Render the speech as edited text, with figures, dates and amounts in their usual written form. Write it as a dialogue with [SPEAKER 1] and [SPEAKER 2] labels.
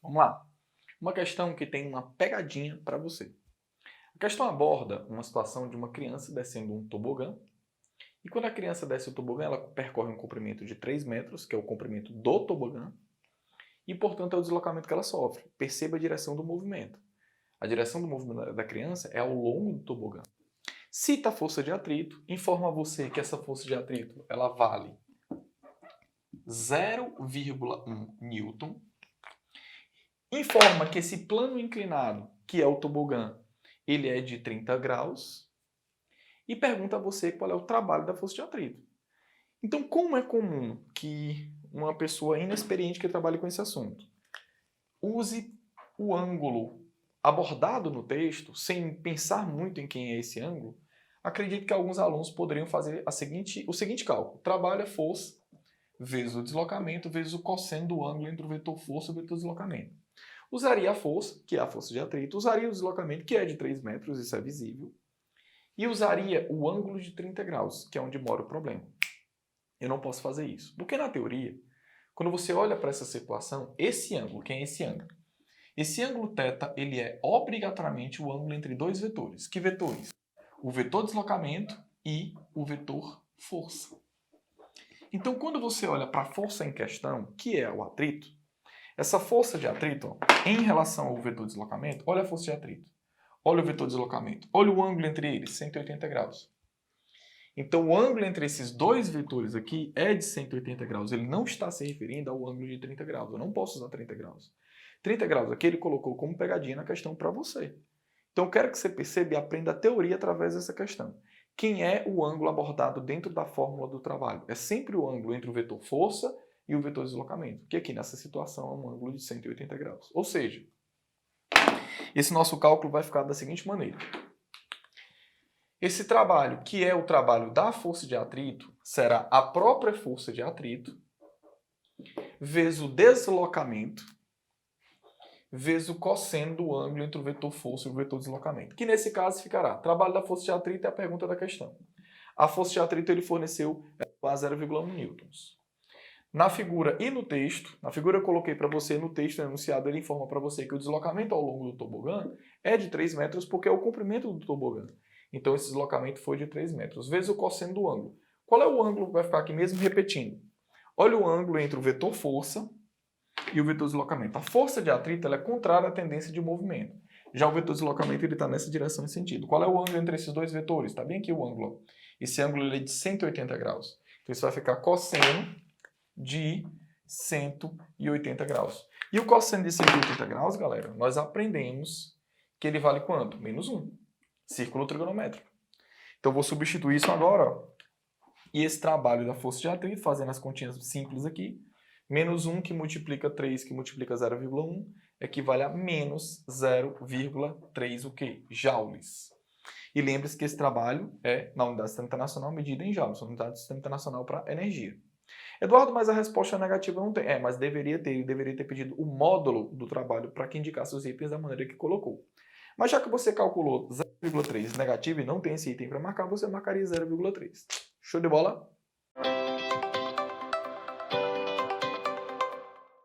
[SPEAKER 1] Vamos lá. Uma questão que tem uma pegadinha para você. A questão aborda uma situação de uma criança descendo um tobogã. E quando a criança desce o tobogã, ela percorre um comprimento de 3 metros, que é o comprimento do tobogã. E, portanto, é o deslocamento que ela sofre. Perceba a direção do movimento. A direção do movimento da criança é ao longo do tobogã. Cita a força de atrito, informa a você que essa força de atrito ela vale 0,1 newton. Informa que esse plano inclinado, que é o tobogã, ele é de 30 graus. E pergunta a você qual é o trabalho da força de atrito. Então, como é comum que uma pessoa inexperiente que trabalha com esse assunto use o ângulo abordado no texto, sem pensar muito em quem é esse ângulo, acredito que alguns alunos poderiam fazer o seguinte cálculo. Trabalho é força vezes o deslocamento vezes o cosseno do ângulo entre o vetor força e o vetor deslocamento. Usaria a força, que é a força de atrito, usaria o deslocamento, que é de 3 metros, isso é visível, e usaria o ângulo de 30 graus, que é onde mora o problema. Eu não posso fazer isso, porque na teoria, quando você olha para essa situação, esse ângulo, quem é esse ângulo? Esse ângulo θ, ele é obrigatoriamente o ângulo entre dois vetores. Que vetores? O vetor deslocamento e o vetor força. Então, quando você olha para a força em questão, que é o atrito, essa força de atrito, em relação ao vetor deslocamento, olha a força de atrito. Olha o vetor deslocamento. Olha o ângulo entre eles, 180 graus. Então, o ângulo entre esses dois vetores aqui é de 180 graus. Ele não está se referindo ao ângulo de 30 graus. Eu não posso usar 30 graus. 30 graus aqui ele colocou como pegadinha na questão para você. Então, eu quero que você perceba e aprenda a teoria através dessa questão. Quem é o ângulo abordado dentro da fórmula do trabalho? É sempre o ângulo entre o vetor força e o vetor deslocamento, que aqui nessa situação é um ângulo de 180 graus. Ou seja, esse nosso cálculo vai ficar da seguinte maneira. Esse trabalho, que é o trabalho da força de atrito, será a própria força de atrito vezes o deslocamento vezes o cosseno do ângulo entre o vetor força e o vetor deslocamento. Que nesse caso ficará, trabalho da força de atrito é a pergunta da questão. A força de atrito ele forneceu a 0,1 newtons. Na figura e no texto, na figura eu coloquei para você, no texto enunciado ele informa para você que o deslocamento ao longo do tobogã é de 3 metros porque é o comprimento do tobogã. Então esse deslocamento foi de 3 metros, vezes o cosseno do ângulo. Qual é o ângulo que vai ficar aqui mesmo repetindo? Olha o ângulo entre o vetor força e o vetor deslocamento. A força de atrito ela é contrária à tendência de movimento. Já o vetor deslocamento ele está nessa direção e sentido. Qual é o ângulo entre esses dois vetores? Está bem aqui o ângulo. Esse ângulo ele é de 180 graus. Então isso vai ficar cosseno de 180 graus. E o cosseno de 180 graus, galera, nós aprendemos que ele vale quanto? Menos 1. Círculo trigonométrico. Então eu vou substituir isso agora. Ó. E esse trabalho da força de atrito, fazendo as continhas simples aqui, menos 1 que multiplica 3 que multiplica 0,1 equivale a menos 0,3 o quê? Joules. E lembre-se que esse trabalho é na unidade do sistema internacional medida em joules, unidade do sistema internacional para energia. Eduardo, mas a resposta negativa não tem. Mas deveria ter pedido o módulo do trabalho para que indicasse os itens da maneira que colocou. Mas já que você calculou 0,3 negativo e não tem esse item para marcar, você marcaria 0,3. Show de bola?